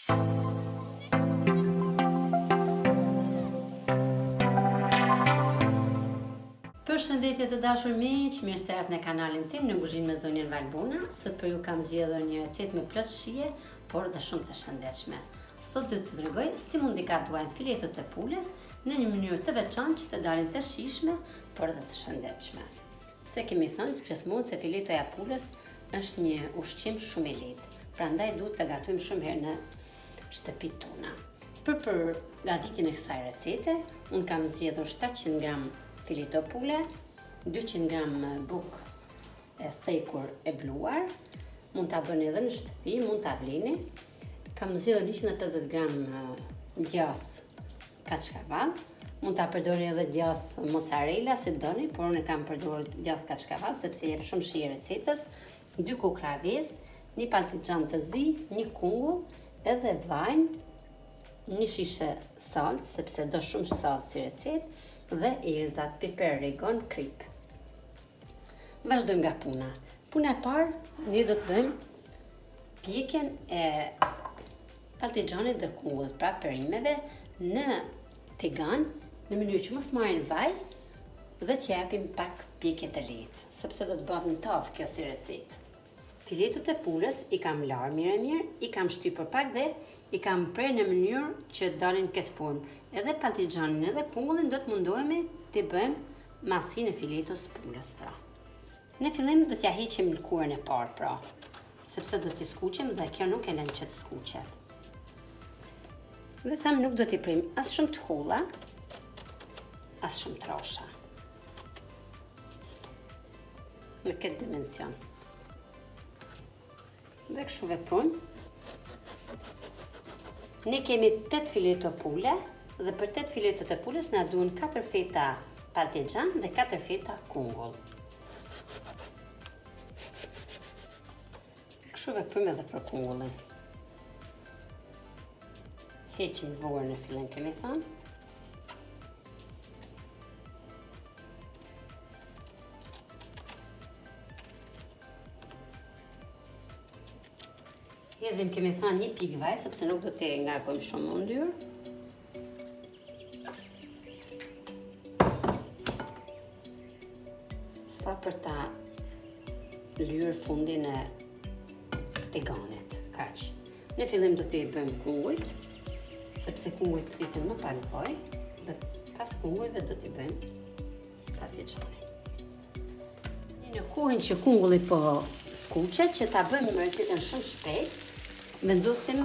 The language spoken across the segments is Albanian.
Përshëndetje të dashur miq, mirë se erdhët në kanalin tim në kuzhinë me zonjën Valbona. Sot për ju kam zgjedhur një recetë me plot shije, por dhe shumë të shëndetshme. Sot do t'ju tregoj si mund i gatuajmë filetot e pulës në një mënyrë të veçantë që të dalin të shijshme, por dhe të shëndetshme. Se kemi thënë gjithmonë se filetoja e pulës është një ushqim shumë i lehtë, prandaj duhet të gatojmë shumë herë në shtëpitë tona. Për gatitjen e kësaj recete, un kam zgjedhur 700 gram fileto pule, 200 gram buk e thekur e bluar, mund ta bëni edhe në shtëpi, mund ta blini. Kam zgjedhur 150 gram djath kaçkavall, mund ta përdorni edhe djath mozzarella si doni, por unë kam përdorur djath kaçkavall sepse jep shumë shije recetës, 2 kukra vezë, 1 patlıcan të zi, 1 kungull, edhe vaj, 1 shishe salcë, sepse do shumë salcë si recetë, dhe erëzat, piper, origan, krip. Vazhdojmë nga puna. Puna e parë, ne do të bëjmë pjekjen e patlıcanit dhe kungullit, pra perimeve, në tigan, në mënyrë që mos marrin vaj dhe të japim pak pjekje të lehtë, sepse do të bëhet në tavë kjo si recetë. Filetot e pulës i kam larë mirë, i kam shtypur pak dhe i kam prerë në mënyrë që dalin këtë formë. Edhe patlıcanin edhe kungullin do të mundohemi të bëjmë masinë e filetos pulës, pra. Në fillim do t'ja heqim lëkurën e parë, pra, sepse do t'i skuqim dhe kjo nuk e lën që të skuqet. Dhe tham nuk do t'i prim as shumë të holla, as shumë trasha. Në këtë dimension. Dhe kështu veprojmë. Ne kemi 8 fileto pule dhe për 8 filetot e pulës na duhen 4 feta patlıcan dhe 4 feta kungull. Kështu veprojmë edhe për kungullin. Heqim vorën në fillim kemi thënë. Hedhim kemi thënë 1 pikë vaj, sepse nuk do të ngarkojmë shumë në ndyrë. Sa për ta lyer fundin e tiganit, kaq. Në fillim do t'i bëjmë kungujt, sepse kungujt thiten më pak vaj, dhe pas kungujve do t'i bëjmë patlıcanin. Në kohën që kungulli po skuqet, që ta bëjmë në recetën shumë shpejt, vendosim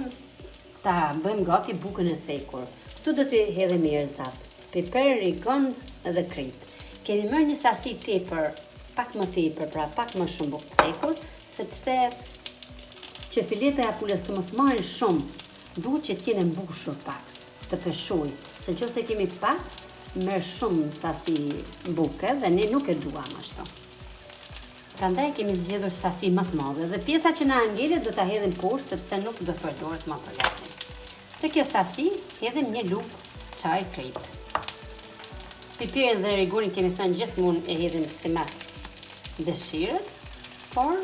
ta bëjmë gati bukën e thekur. Këtu do t'i hedhim erëzat, piper, origan dhe krip. Kemi marrë një sasi tepër, pak më tepër, pra pak më shumë bukë të thekur, sepse që fileta e pulës të mos marrin shumë, duhet që t'jenë mbushur pak, të peshoj, se nëse kemi pak, merr shumë sasi buke dhe ne nuk e duam ashtu. Prandaj kemi zgjedhur sasi më të madhe dhe pjesa që na ngelet do ta hedhim poshtë sepse nuk do përdoret më për gatim. Te kjo sasi hedhim 1 lugë çaj krip. Piperin dhe origanin kemi thënë gjithmonë e hedhim sipas dëshirës, por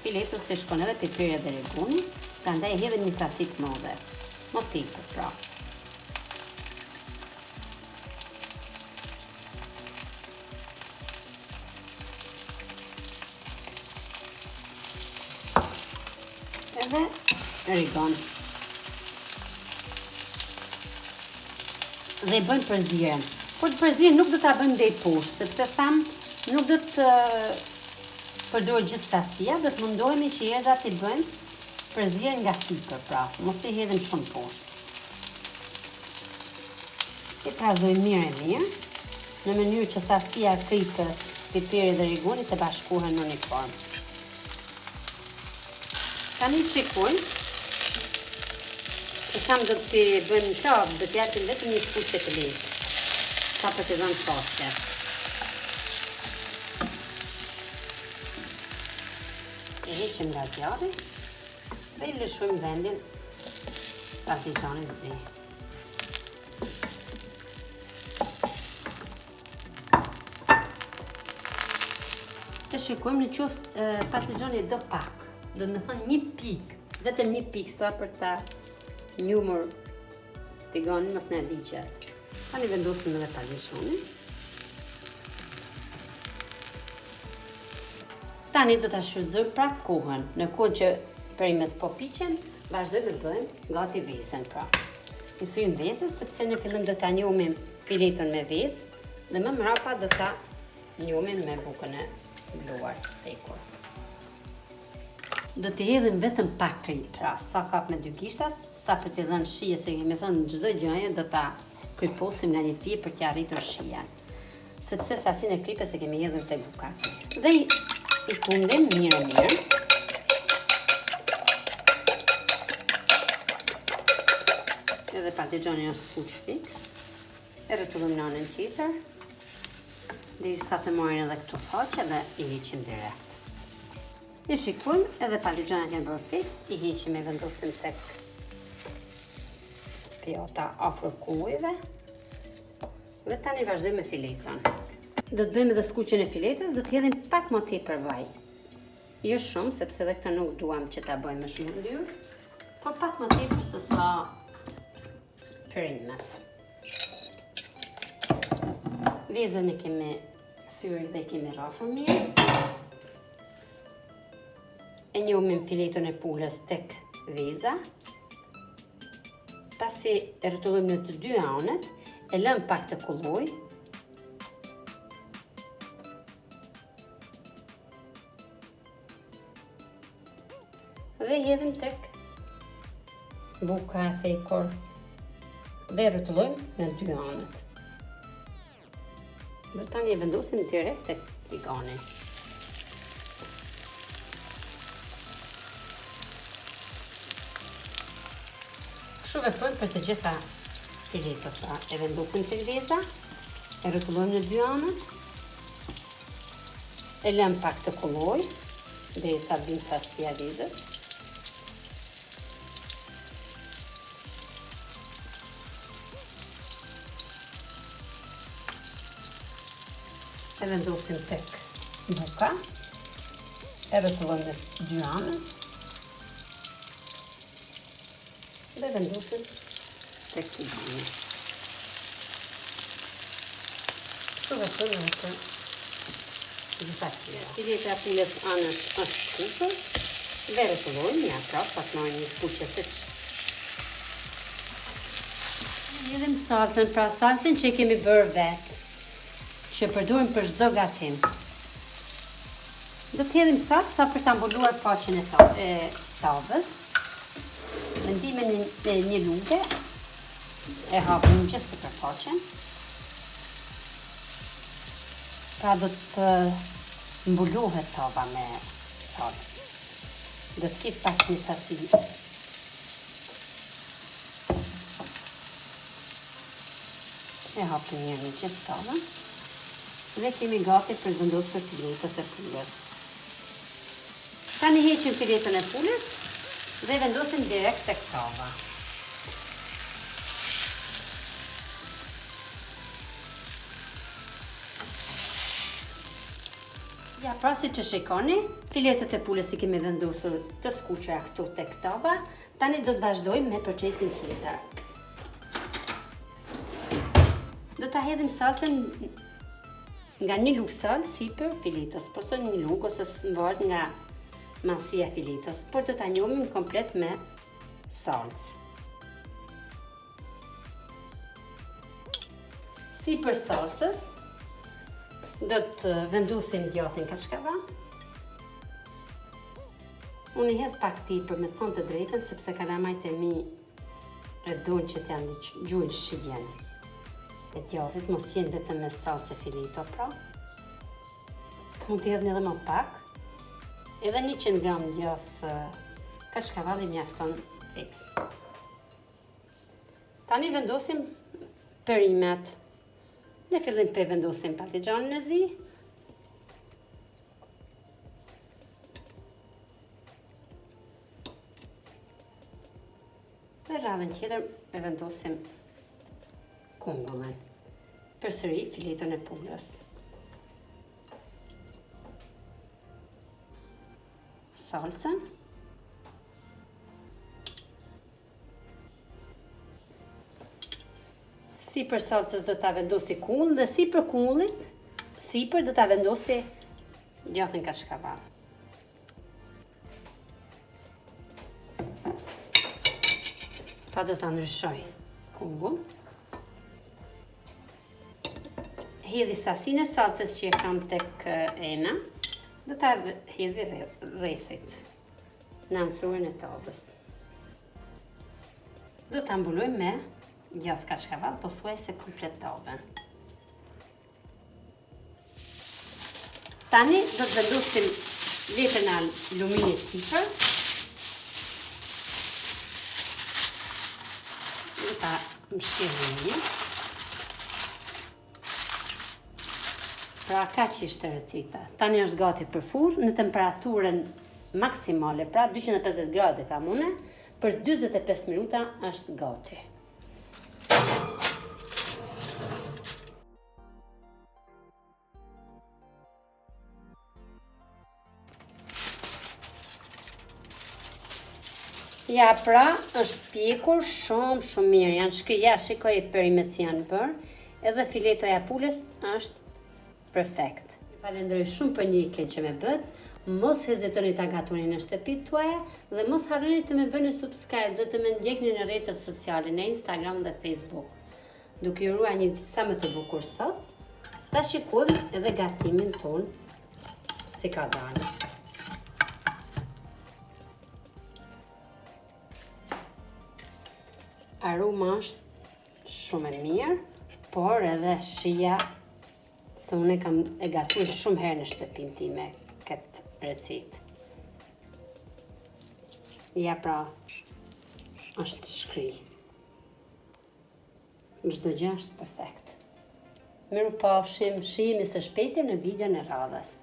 filetos se shkon edhe piperi dhe origani, prandaj hedhim një sasi të madhe, më tepër pra. Edhe origan. Dhe i bëjmë përzierjen. Por të përzierjen nuk do ta bëjmë deri poshtë, sepse tham nuk do të përdor gjithë sasia, do të mundohemi që erëzat i bëjmë përzierjen nga sipër, pra, mos i hedhim shumë poshtë. I prazojmë mirë, në mënyrë që sasia e kripës, piperit dhe origanit të bashkohen në uniform. Tani shikojmë, e tham do t'i bëjmë në tavë, do t'japim vetëm një skuqe të lehtë, sa për të dhënë paste. E heqim nga zjarri dhe i lëshojmë vendin patlıcanit zi. Të shikojmë në qoftë patlıcani do pak. Do të thënë 1 pikë, vetëm 1 pikë sa për ta njumur tiganin mos na liqet. Tani vendosim edhe parmigianin. Tani do ta shfrytëzoj pra kohën. Në kohën që perimet po piqen, vazhdojmë të bëjmë gati vezën pra. I thyem vezën sepse në fillim do ta njomim fileton me vezë dhe më mrapa do ta njomim me bukën e bluar të thekur. Do t'i hedhim vetëm pak kri, pra sa kap me 2 gishtas, sa për t'i dhënë shije, se kemi thënë çdo gjë do ta kryposim nga një fije për t'i arritur shijen. Sepse sasinë e kripës e kemi hedhur te buka. Dhe i tundim mirë. Edhe parmigiani është skuq fiks. E rrotullim në anën tjetër. Derisa të marrin edhe këtu faqe dhe i heqim direkt. I shikojmë edhe parmigianat janë bërë fiks, i heqim e vendosim tek pjata afër kujve. Dhe tani vazhdojmë me fileton. Do të bëjmë edhe skuqjen e filetës, do të hedhim pak më tepër vaj. Jo shumë, sepse edhe këtë nuk duam që ta bëjmë më shumë yll, por pak më tepër se sa perimet. Vezën e kemi thyrë dhe kemi rrafur mirë. E njomim fileton e pulës tek veza. Pasi e rrotullim në të dy anët, e lëm pak të kulloj. Dhe hedhim tek buka e thekur dhe rrotullojmë në dy anët. Dhe tani e vendosim direkt tek tigani. Kështu veprojmë për të gjitha filetot. E vendosim tek veza, e rrotullojmë në dy anët, e lëm pak të kulloj derisa vim sasia vezës. E vendosim tek buka, e rrotullojmë në dy anët dhe vendosim tek tigani. Kështu veprojmë në të gjitha tjera. Fileta e pulës anës është skuqur dhe rrotullojmë ja pra sa të marrë një skuqje të hedhim salcën, pra salcën që kemi bërë vetë, që përdorim për çdo gatim. Do të hedhim salcë sa për ta mbuluar faqen e tavës. Me ndihmën e një luke e hapim gjithë sipërfaqen. Pra do të mbulohet tava me salcë. Do të ketë pak një sasi. E hapim një gjithë tavën. Dhe kemi gati për vendosur filetët e pulës. Tani heqim filetën e pulës dhe vendosim direkt tek tava. Ja, pra si që shikoni, filetët e pulës i kemi vendosur të skuqura këtu tek tava. Tani do të vazhdojmë me procesin tjetër. Do ta hedhim salcën nga një lugë salcë sipër filetos, po sot një lugë ose varet nga masia e filetos, por do ta njomim komplet me salcë. Sipër salcës do të vendosim djathën kaçkavan. Unë i hedh pak tepër, me thënë të drejtën, sepse kalamajt e mi e dojnë që t'ja ndgjujnë shigjen e djathit, mos jenë vetëm me salcë fileto, pra. Mund t'i hedhni edhe më pak. Edhe 100 gram djath kaçkavalli mjafton fiks. Tani vendosim perimet. Në fillim vendosim parmigianin e zi. Dhe radhën tjetër e vendosim kungullin. Përsëri fileton e pulës. Salcën. Sipër salcës do ta vendosi kull dhe sipër kullit, sipër do ta vendosi djathën kashkavall. Pa do ta ndryshoj kull. Hedhi sasinë e salcës që e kam tek ena, do ta hedhi rrethit në ansurin e tavës. Do ta mbuloj me djathë kashkavall, pothuajse komplet tavën. Tani do të vendosim letrën e aluminit sipër. Do ta mbështjellë. Pra kaq ishte recita. Tani është gati për furrë në temperaturën maksimale, pra 250 gradë kam unë, për 45 minuta është gati. Ja pra, është pjekur shumë mirë, janë shkrija, shikoj perimet si janë bërë, edhe filetoja pulës është perfekt. Falenderoj shumë për ndjekjen që më bët, mos hezitoni ta gatoni në shtëpitë tuaja dhe mos harroni të më bëni subscribe dhe të më ndjekni në rrjetet sociale, në Instagram dhe Facebook. Duke ju uruar një ditë sa më të bukur sot, ta shikojmë edhe gatimin ton si ka dalë. Aroma është shumë e mirë, por edhe shija se unë kam e gatuar shumë herë në shtëpinë time këtë recetë. Ja pra, është shkri. Çdo gjë është perfekt. Mirupafshim, shihemi së shpejti në videon e radhës.